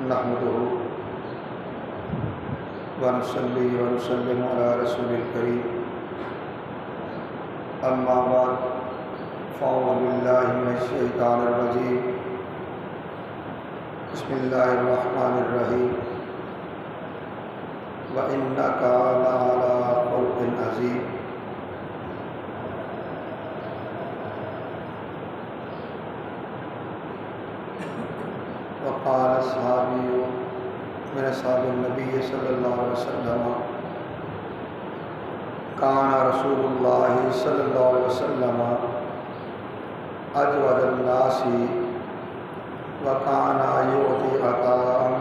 नहमदुहु व नुसल्ली व नुसल्लिमु अला रसूलिल करीम अम्मा बाद फ़अऊज़ु बिल्लाहि मिनश शैतानिर रजीम बिस्मिल्लाहिर रहमानिर रहीम व इन्नका लअला ख़ुल्क़िन अज़ीम। वक़ाल सहाबिय्यु मिन असहाबिन नबी सल्लल्लाहु अलैहि वसल्लम कान रसूलुल्लाहि सल्लल्लाहु अलैहि वसल्लम अजवदन नासी व कान युअति अताअन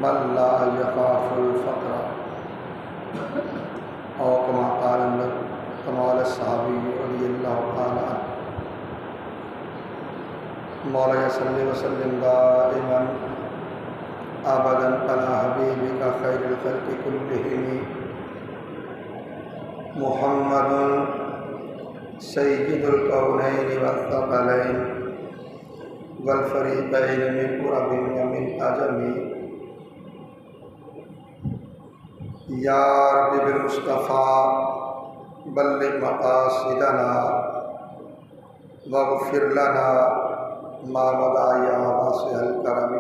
मन ला यख़ाफुल फ़क़्र औ कमा क़ाल सहाबी रज़ियल्लाहु तआला अन्हु। मौला सल्लि व सल्लिम दाइमन अबदन अला हबीबिका खैरिल ख़ल्क़ि कुल्लिहिम मुहम्मदुन सय्यिदुल कौनैनि वस्सक़लैन वल फ़रीक़ैन मिन उरबिन व मिन अजमी। या रब्बि बिल मुस्तफ़ा बल्लिग़ मक़ासिदना वग़फ़िर लना मा मदा या वासिअल करम।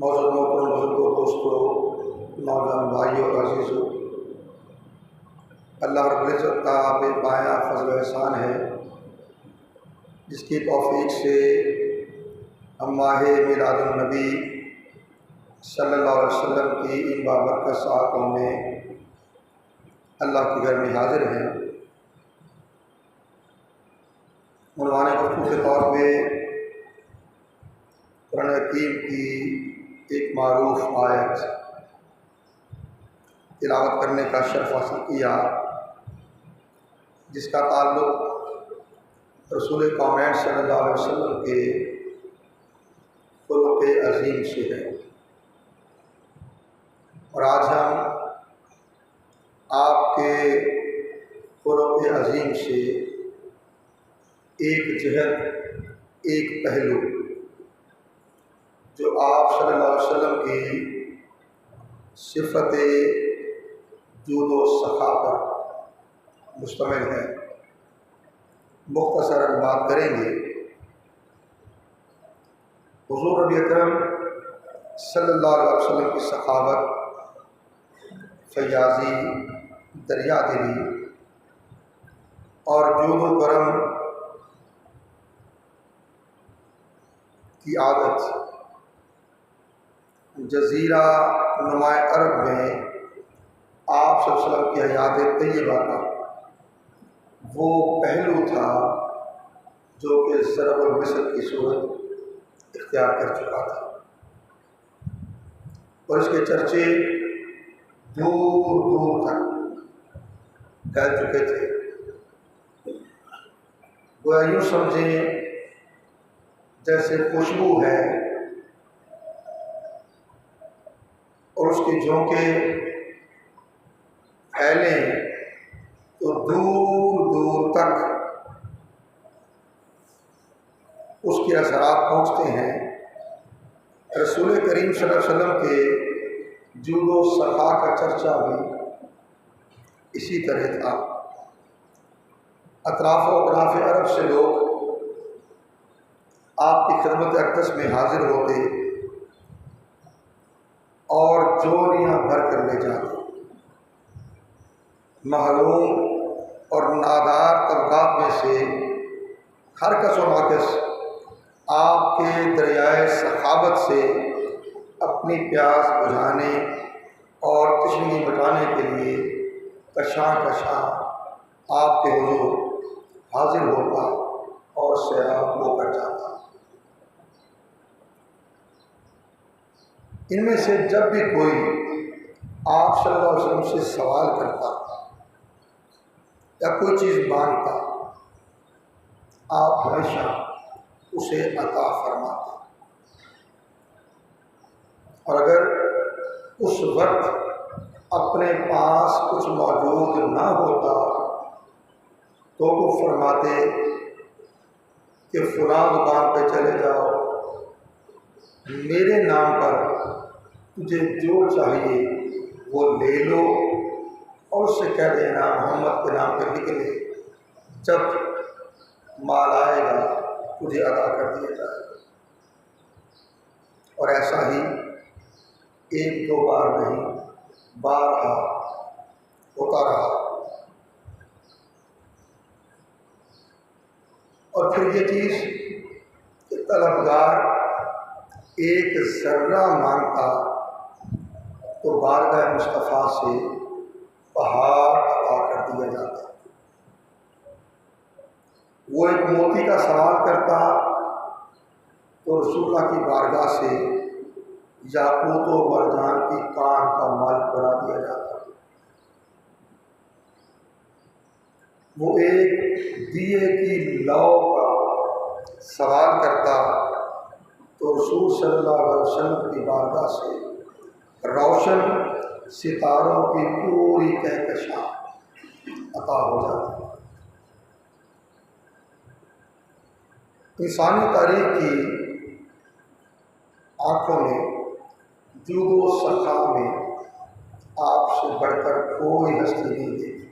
मौजूद मोहतरम बुजुर्गों, दोस्तों, नौजवान भाइयों और अज़ीज़ों, अल्लाह रब्बुल इज़्ज़त का बेपाया फ़ज़ल व एहसान है जिसकी तौफ़ीक़ से हम माहे मिलादुन नबी सल्लल्लाहु अलैहि वसल्लम की इन बाबरकत साअतों में अल्लाह के घर में हाज़िर हैं। उन्वाने गुफ्तगू के तौर पे कुरान हकीम की एक मारूफ आयत तिलावत करने का शर्फ हासिल किया जिसका ताल्लुक़ रसूल कौनैन सल्लल्लाहु अलैहि वसल्लम के खुलुक़ अज़ीम से है। और आज हम आपके खुलुक़ अज़ीम से एक जहत, एक पहलू जो आप सल्लल्लाहु अलैहि वसल्लम की सिफ़त जूद व सखा पर मुश्तमिल है, मुख्तसरन बात करेंगे। हुज़ूर नबी अकरम सल्लल्लाहु अलैहि वसल्लम की सखावत, फयाज़ी, दरियादिली और जूद व करम की आदत जज़ीरा नुमाए अरब में आप सल्लल्लाहु अलैहि वसल्लम की हयात तय्यबा का वो पहलू था जो कि ज़रबुल मिसल की सूरत इख्तियार कर चुका था और इसके चर्चे दूर दूर तक फैल चुके थे। गोया यूँ समझें जैसे खुशबू है और उसके झोंके फैलें तो दूर दूर तक उसके असरात पहुँचते हैं। रसूल करीम सल्लल्लाहु अलैहि वसल्लम के जूद व सखा का चर्चा भी इसी तरह था। अतराफ़ व अतराफ़ अरब से लोग आपकी खिदमत अक़दस में हाजिर होते और जोरियाँ भर कर ले जाते। महरूम और नादार तबक़ात में से हर कस व नाकस आपके दरियाए सखावत से अपनी प्यास बुझाने और तशन्नी मिटाने के लिए कशां कशां आपके हुज़ूर हाजिर होता और सैराब होकर जाता। इनमें से जब भी कोई आप सल्लल्लाहु अलैहि वसल्लम से सवाल करता या कोई चीज़ मांगता, आप हमेशा उसे अता फरमाते। और अगर उस वक्त अपने पास कुछ मौजूद ना होता तो वो फरमाते कि फ़लाँ दुकान पे चले जाओ, मेरे नाम पर तुझे जो चाहिए वो ले लो और उससे कह देना मोहम्मद के नाम पे लिख ले, जब माल आएगा तुझे अदा कर दिया जाएगा। और ऐसा ही एक दो बार नहीं, बारहा होता रहा। और फिर ये चीज़ कि तलबगार एक ज़र्रा मांगता तो बारगाह मुस्तफ़ा से पहाड़ अता कर दिया जाता। वो एक मोती का सवाल करता तो रसूलुल्लाह की बारगाह से याकूत व मरजान की कान का माल बना दिया जाता। वो एक दिए की लौ का सवाल करता तो रसूल सल्लल्लाहु अलैहि वसल्लम की बारगाह से रोशन सितारों की पूरी कहकशां अता हो जाती। इंसानी तारीख की आँखों में जूदो सखा में आपसे बढ़कर कोई हस्ती नहीं देखी।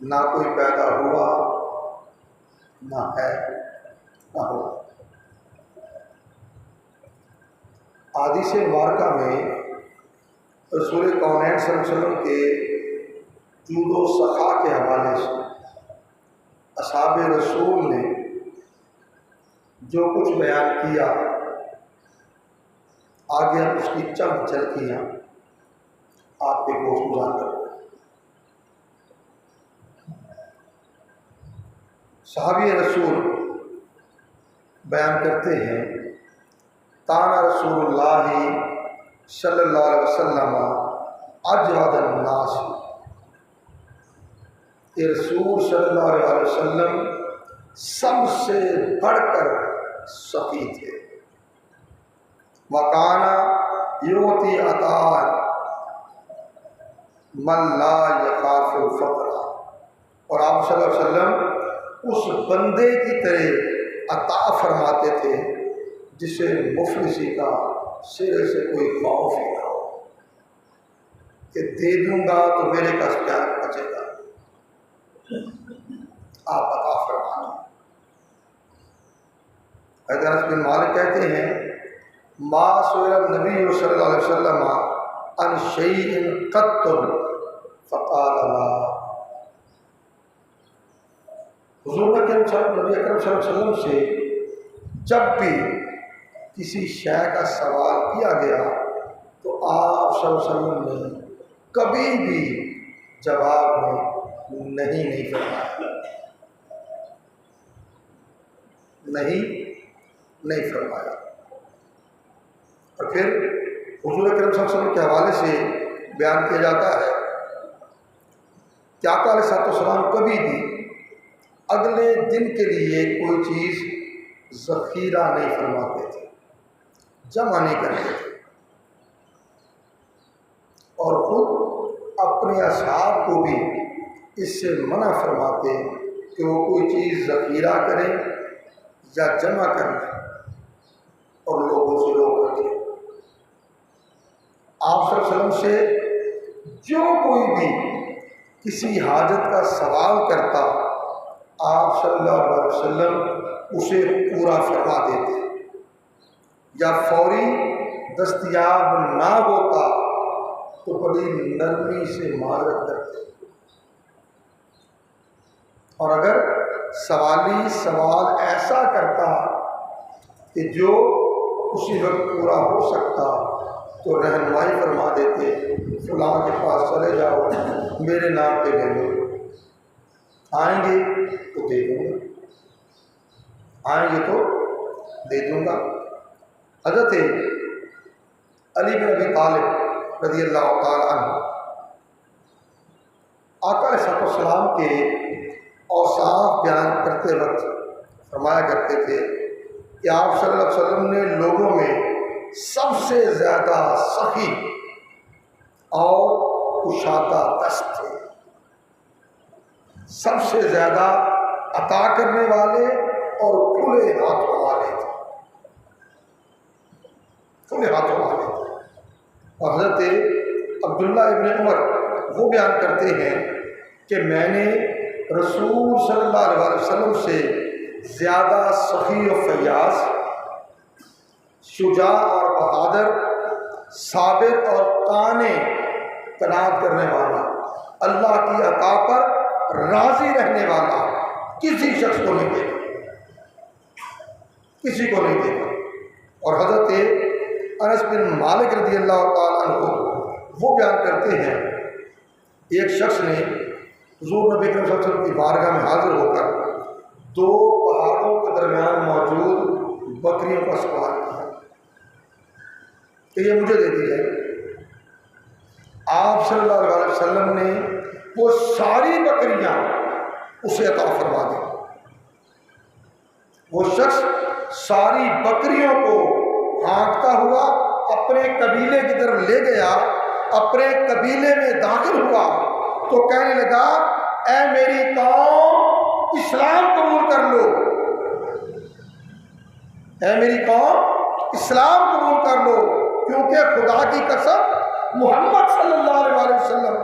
ना कोई पैदा हुआ, ना है, ना हो। हादीस मुबारका में रसूल कौनैन सल्लल्लाहु अलैहि वसल्लम के जूदो सखा के हवाले से असहाबे रसूल ने जो कुछ बयान किया, आगे हम उसकी चंद झलकियाँ आपके गोश उजागर करें। सहाबी रसूल बयान करते हैं, ताना रसूलुल्लाह सल्लल्लाहु अलैहि वसल्लम अजवदन नास, ये रसूल सल्लल्लाहु अलैहि वसल्लम सबसे बढ़कर सखी थे। वकाना युति अतार मन ला यखाफुल फक़रा, और आप सल्लल्लाहु अलैहि वसल्लम उस बंदे की तरह अता फरमाते थे जिसे मुफलिसी का सिरे से कोई खौफ ही ना हो कि दे दूंगा तो मेरे का क्या बचेगा। आप अता फरमाना। हज़रत बिन मालिक कहते हैं, मा सुइल नबी सल्लल्लाहु अलैहि वसल्लम अन शैइन क़त्तु फ़क़ाल ला। हुज़ूर नबी अकरम सल्लल्लाहु अलैहि वसल्लम से जब भी किसी शय का सवाल किया गया तो आप सल्लल्लाहु अलैहि वसल्लम ने कभी भी जवाब में नहीं फरमाया, नहीं फरमाया। और फिर हुज़ूर अकरम सल्लल्लाहु अलैहि वसल्लम के हवाले से बयान किया जाता है कि आका अलैहिस्सलाम कभी भी अगले दिन के लिए कोई चीज़ ज़ख़ीरा नहीं फरमाते थे, जमा नहीं करते थे, और खुद अपने असहाब को भी इससे मना फरमाते कि वो कोई चीज़ ज़ख़ीरा करें या जमा कर लें और लोगों से रोक रखें। आप सल्लल्लाहु अलैहि वसल्लम से जो कोई भी किसी हाजत का सवाल करता, आप सल्लल्लाहु अलैहि वसल्लम उसे पूरा फरमा देते, या फौरी दस्तयाब ना होता तो बड़ी नरमी से मारत करते। और अगर सवाली सवाल ऐसा करता कि जो उसी वक्त पूरा हो सकता तो रहनुमाई फरमा देते, फलां के पास चले जाओ, मेरे नाम पे ले लो, आएंगे तो दे दूँगा, आएंगे तो दे दूँगा। हज़रत अली बिन अबी तालिब रज़ियल्लाहु ताला अन्हु आका अलैहिस्सलाम के औसाफ बयान करते वक्त फरमाया करते थे कि आप सल्लल्लाहु अलैहि वसल्लम ने लोगों में सबसे ज़्यादा सखी और कुशादा दस्त थे, सबसे ज़्यादा अता करने वाले और खुले हाथों वाले थे, खुले हाथों वाले थे। और हज़रत अब्दुल्ला इब्न उमर वो बयान करते हैं कि मैंने रसूल सल्लल्लाहु अलैहि वसल्लम से ज़्यादा सखी और फयाज, शुजा और बहादुर, साबिर और ताने तनात करने वाला, अल्लाह की अता पर राज़ी रहने वाला किसी शख्स को नहीं देखा, किसी को नहीं देखा। और हज़रत अनस बिन मालिक रज़ी अल्लाह तआला अन्हु वो बयान करते हैं, एक शख्स ने हुज़ूर नबी करीम सल्लल्लाहु अलैहि वसल्लम की बारगाह में हाजिर होकर दो पहाड़ों के दरमियान मौजूद बकरियों का सवाल किया कि ये मुझे दे दी जाए। आप सल्लल्लाहु अलैहि वसल्लम ने वो सारी बकरियां उसे अता फरमा दी। वो शख्स सारी बकरियों को हाँकता हुआ अपने कबीले की तरफ ले गया, अपने कबीले में दाखिल हुआ तो कहने लगा, ऐ मेरी कौम इस्लाम कबूल कर लो, ऐ मेरी कौम इस्लाम कबूल कर लो, क्योंकि खुदा की कसम मोहम्मद सल्लल्लाहु अलैहि वसल्लम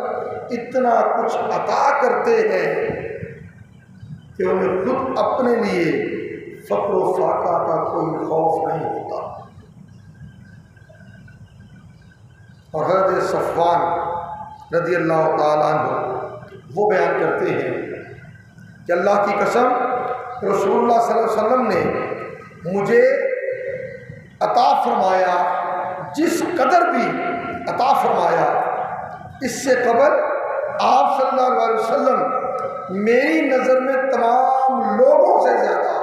इतना कुछ अता करते हैं कि उन्हें खुद अपने लिए फक्र व फाका का कोई खौफ नहीं होता। और हज़रत सफ़वान रज़ी अल्लाह तआला अन्हु वो बयान करते हैं कि अल्लाह की कसम रसूलुल्लाह सल्लल्लाहु अलैहि वसल्लम ने मुझे अता फरमाया जिस कदर भी अता फरमाया, इससे कबल आप सल्लल्लाहु अलैहि वसल्लम मेरी नज़र में तमाम लोगों से ज़्यादा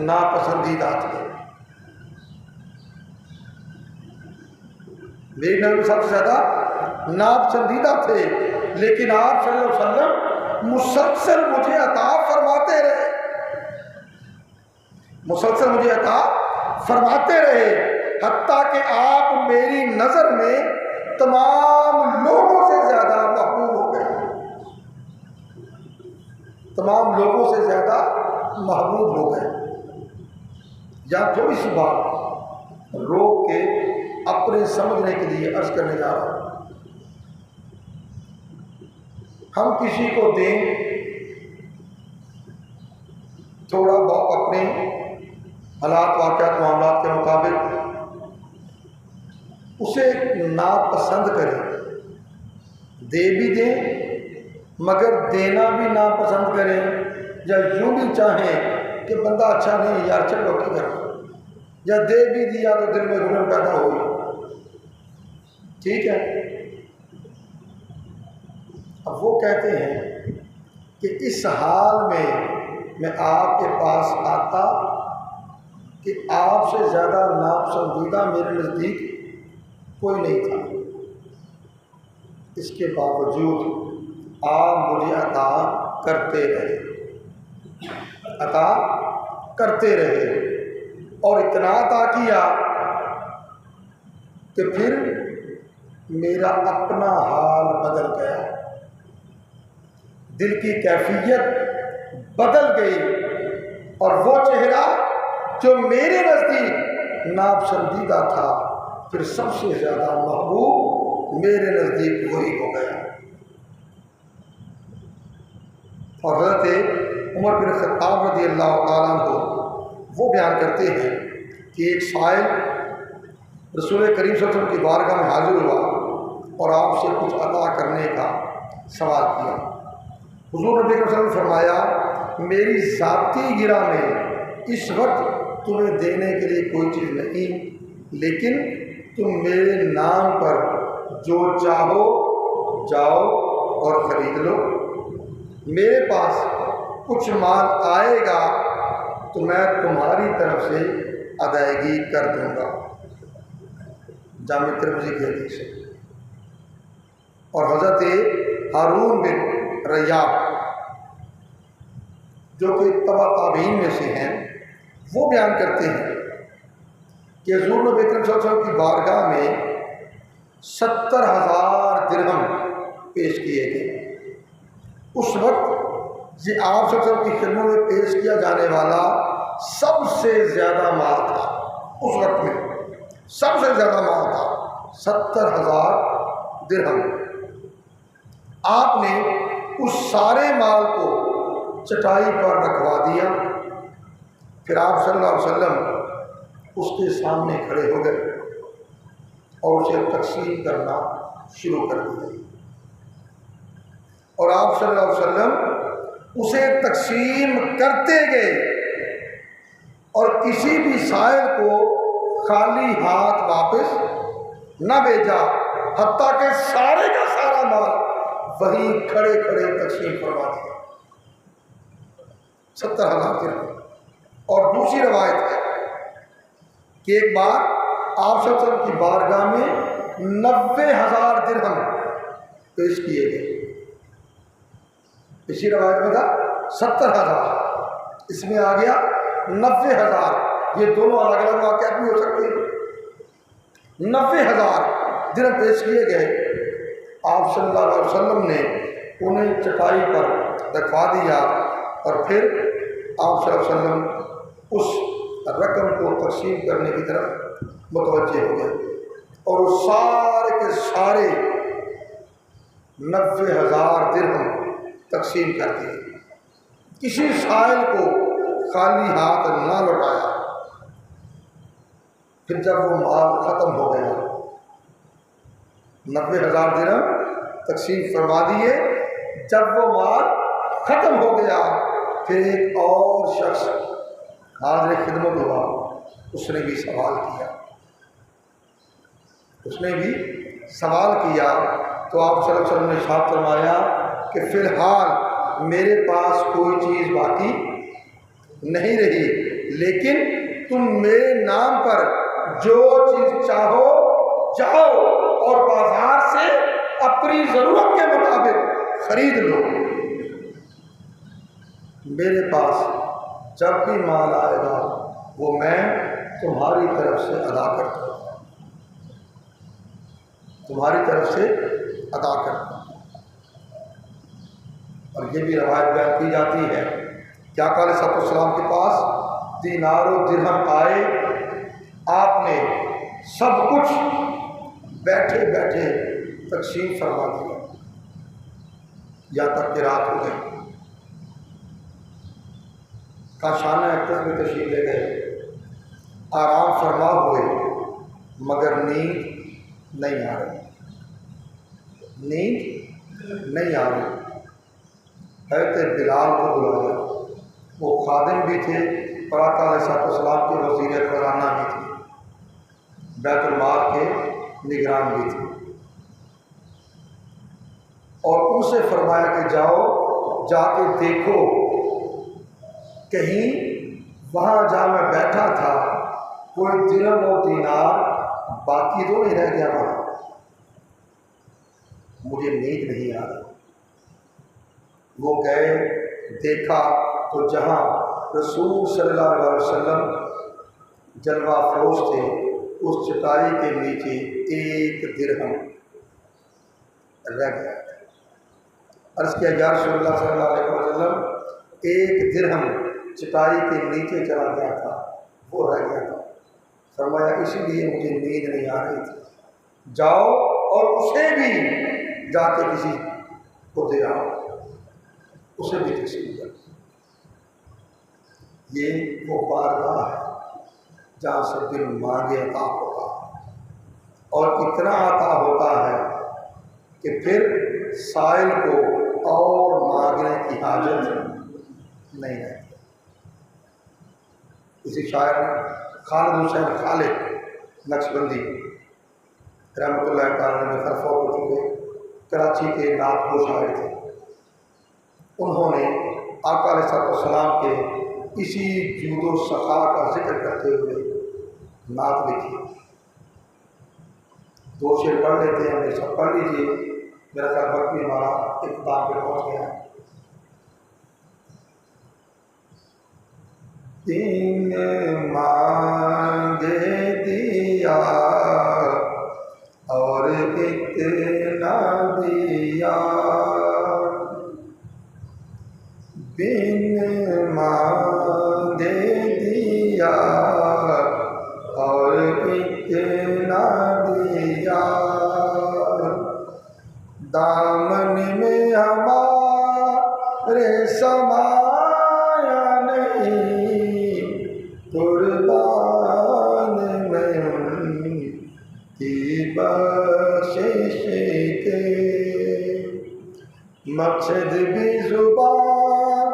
नापसंदीदा थे। मेरी नज़र में सबसे ज़्यादा नापसंदीदा थे, लेकिन आप सल्लल्लाहु अलैहि वसल्लम मुसलसल मुझे अता फरमाते रहे, मुसलसल मुझे अता फरमाते रहे, हत्ता कि आप मेरी नज़र में तमाम लोगों से ज़्यादा महबूब हो गए, तमाम लोगों से ज़्यादा महबूब हो गए। यहाँ थोड़ी सी बात रोक के अपने समझने के लिए अर्ज करने जा रहा हूँ। हम किसी को दें थोड़ा बहुत अपने हालात वाक़यात मामलात के मुताबिक, उसे नापसंद करें, दे भी दें मगर देना भी नापसंद करें, या यूँ भी चाहें कि बंदा अच्छा नहीं यार चलो की कर, या दे भी दिया तो दिल में घुटन पैदा हुई, ठीक है। अब वो कहते हैं कि इस हाल में मैं आपके पास आता कि आपसे ज़्यादा नापसंदीदा मेरे नज़दीक कोई नहीं था, इसके बावजूद आप मुझे अता करते रहे, अता करते रहे, और इतना अता किया कि फिर मेरा अपना हाल बदल गया, दिल की कैफियत बदल गई, और वो चेहरा जो मेरे नज़दीक नापसंदीदा था फिर सबसे ज़्यादा महबूब मेरे नज़दीक वही हो गया। और हज़रत उमर बिन खत्ताब रज़ी अल्लाह तआला अन्हु वो बयान करते हैं कि एक साइल रसूल करीम सल्लल्लाहु अलैहि वसल्लम की बारगाह में हाजिर हुआ और आपसे कुछ अता करने का सवाल किया। हुज़ूर नबी करीम सल्लल्लाहु अलैहि वसल्लम ने फरमाया, मेरी ज़ाती गिरा में इस वक्त तुम्हें देने के लिए कोई चीज़ नहीं, लेकिन तुम मेरे नाम पर जो चाहो जाओ और ख़रीद लो, मेरे पास कुछ माल आएगा तो मैं तुम्हारी तरफ से अदायगी कर दूंगा। जामिया तिरमिज़ी की हदीस है। और हज़रत हारून बिन रय्याब जो कि तबा ताबीन में से हैं, वो बयान करते हैं कि हुज़ूर नबी करीम सल्लल्लाहु अलैहि वसल्लम की बारगाह में 70,000 दिरहम पेश किए गए। उस वक्त ये आप सब की खिदमत में पेश किया जाने वाला सबसे ज़्यादा माल था उस वक्त में, सबसे ज़्यादा माल था 70,000 दिरहम। आपने उस सारे माल को चटाई पर रखवा दिया। फिर आप सल्लल्लाहु अलैहि वसल्लम उसके सामने खड़े हो गए और उसे तकसीम करना शुरू कर दिया। और आप सल्लल्लाहु अलैहि वसल्लम उसे तकसीम करते गए और किसी भी साइल को खाली हाथ वापस न भेजा, हत्ता के सारे का सारा माल वहीं खड़े खड़े तकसीम करवा दिया, 70,000 दिरहम। और दूसरी रवायत है कि एक बार आप सल्लल्लाहु की बारगाह में 90,000 दिरहम पेश किए गए। इसी रवायत में था 70,000, इसमें आ गया 90,000। ये दोनों अलग अलग वाक़या भी हो सकते हैं। 90,000 दिरहम पेश किए गए। आप सल्लल्लाहु अलैहि वसल्लम ने उन्हें चटाई पर रखवा दिया और फिर आप सल्लल्लाहु अलैहि वसल्लम उस रकम को तकसीम करने की तरफ मुतवज्जे हो गए और वो सारे के सारे 90,000 दिरहम तकसीम कर दिए। किसी साइल को खाली हाथ ना लौटाया। फिर जब वो माल ख़त्म हो गया, 90,000 दिरहम तकसीम फरमा दिए। जब वो माल ख़त्म हो गया, फिर एक और शख्स हाज़िर खिदमत हुआ, उसने भी सवाल किया। तो आप सल्लल्लाहु अलैहि वसल्लम ने इरशाद फरमाया कि फ़िलहाल मेरे पास कोई चीज़ बाकी नहीं रही, लेकिन तुम मेरे नाम पर जो चीज़ चाहो जाओ और बाजार से अपनी ज़रूरत के मुताबिक खरीद लो। मेरे पास जब भी माल आएगा वो मैं तुम्हारी तरफ से अदा करता हूँ, तुम्हारी तरफ से अदा करता हूँ। और ये भी रवायत बयान की जाती है कि आका अलैहिस्सलाम के पास दीनार और दिरहम आए, आपने सब कुछ बैठे बैठे तकसीम फरमा दिया, यहाँ तक कि रात हो गई। काशाना एक्टर्स में तशरीफ ले गए, आराम फरमा हुए, मगर नींद नहीं आ रही, नींद नहीं आ रही। हज़रत बिलाल को बुलाया, वो खादिम भी थे और आका अलैहिस्सलाम के वज़ीर ख़ज़ाना भी थे, बैतुल माल के निगरान भी थे। और उनसे फरमाया कि जाओ जाके देखो कहीं वहाँ जहाँ मैं बैठा था कोई दिरहम और दीनार बाकी तो नहीं रह गया वहाँ, मुझे नींद नहीं आ रही। वो गए, देखा तो जहाँ रसूल सल्लल्लाहु अलैहि वसल्लम जलवा फरोश थे, उस चटाई के नीचे एक दिरहम रह गया। अर्ज़ किया या रसूलल्लाह सल्लल्लाहु अलैहि वसल्लम, एक दिरहम चटाई के नीचे चला गया था, वो रह गया था। फरमाया इसीलिए मुझे नींद नहीं आ रही थी, जाओ और उसे भी जाके किसी को दे आओ, उसे भी तकसीम कर। ये वो बारगाह है जहाँ से दिल मांगे अता होता है, और इतना अता होता है कि फिर साइल को और मांगने की हाजत नहीं रहती। इसी शायर खालिद हुसैन खालिद नक्शबंदी रहमतुल्लाह तआला में फौत हो चुके कराची के नातगो शायर थे। उन्होंने आका अलैहिस्सलाम के इसी जूदो सखा का जिक्र करते हुए नात लिखी। दो शेर पढ़ लेते हैं, मेरे सब पढ़ लीजिए, मेरा ख्याल वक्त भी हमारा इख्तिताम पे पहुँच गया है। तीन मांगे दिया और इतना दिया, मकसद भी ज़ुबान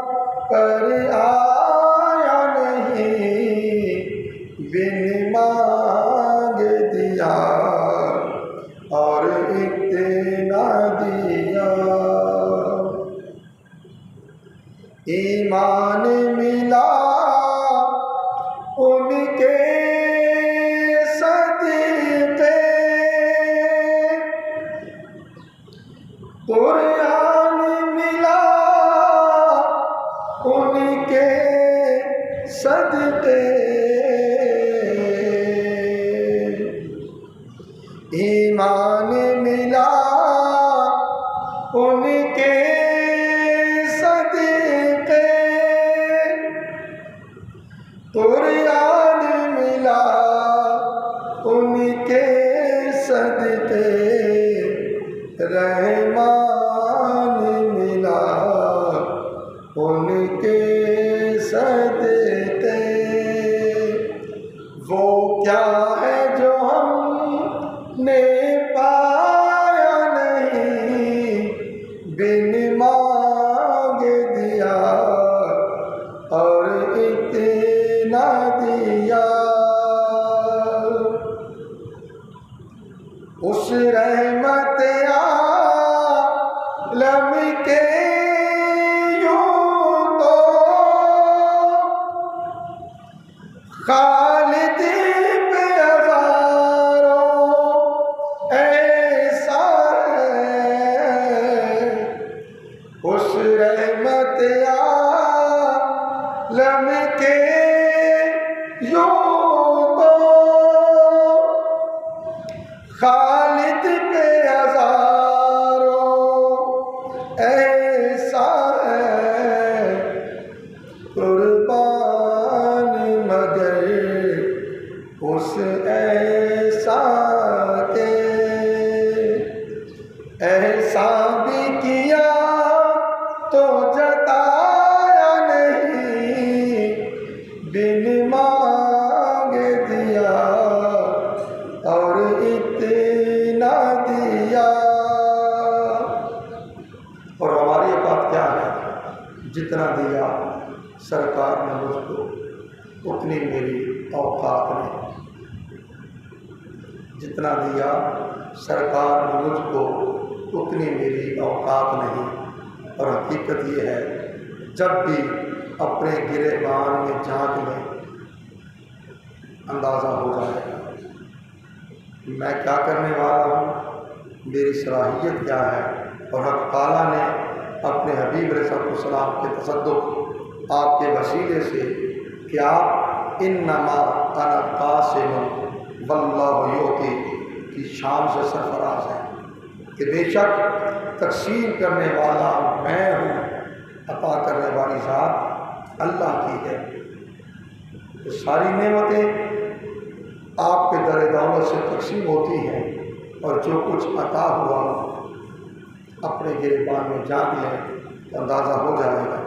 पर आया नहीं, बिन मांगे दिया और इतना दिया। ईमान मिला उनके सदक़े, कुरान मिला उनके सदक़े। ईमान मिला उनके सदक़े, कुरान मिला उनके सदक़े, रहमान मिला उनके सदक़े। वो क्या है जो हमने पाया नहीं, बिन मांगे दिया और इतना दिया। उस रहमत आलम के यूं तो खालिद पे हज़ारों ऐसा है। उस रहमत आलम के यूं तो खालिद पे हज़ारों ऐसा है, कुर्बान मगर उस ऐसा के। ऐसा भी किया तो जताया नहीं, बिन मांगे दिया और इतना दिया। और हमारी औकात क्या है? जितना दिया सरकार ने मुझको, उतनी मेरी औकात नहीं। जितना दिया सरकार ने मुझको, उतनी मेरी औकात नहीं। और हकीकत ये है, जब भी अपने गिरेबान में झांक लें, अंदाज़ा हो जाएगा मैं क्या करने वाला हूँ, मेरी सलाहियत क्या है। और हक़ ताला ने अपने हबीब अलैहिस्सलाम के तसद्दुक़ आपके वसीले से कि आप इन्नमा अना क़ासिमुन वल्लाहु युती की शान से सरफराज है कि बेशक तक़सीम करने वाला मैं हूँ, अता करने वाली ज़ात अल्लाह की है। तो सारी नेमतें आपके दर दौलत से तक़सीम होती हैं, और जो कुछ अता हुआ अपने गिरबान में जान लें तो अंदाज़ा हो जाएगा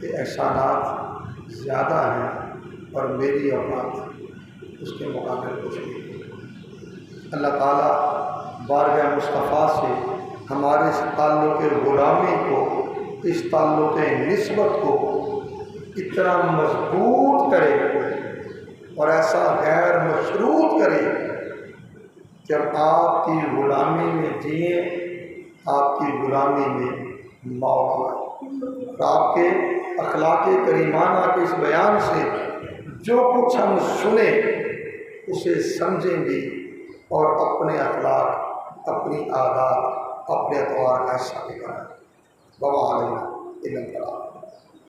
कि एहसानात ज़्यादा हैं और मेरी औकात उसके मुकाबले कुछ नहीं। अल्लाह ताला बारगाह मुस्तफ़ा से हमारे इस ताल्लुक़ ग़ुलामी को, इस ताल्लुक़ निस्बत को इतना मजबूत करे और ऐसा गैर मशरूत करे कि हम आपकी ग़ुलामी में जिए, आपकी ग़ुलामी में मौत आए। और आपके अखलाक़ करीमाना के इस बयान से जो कुछ हम सुने उसे समझें भी, और अपने अखलाक़, अपनी आदत, अपने अतवार का हिस्सा भी बनाएं। वमा अलैना इल्लल बलाग।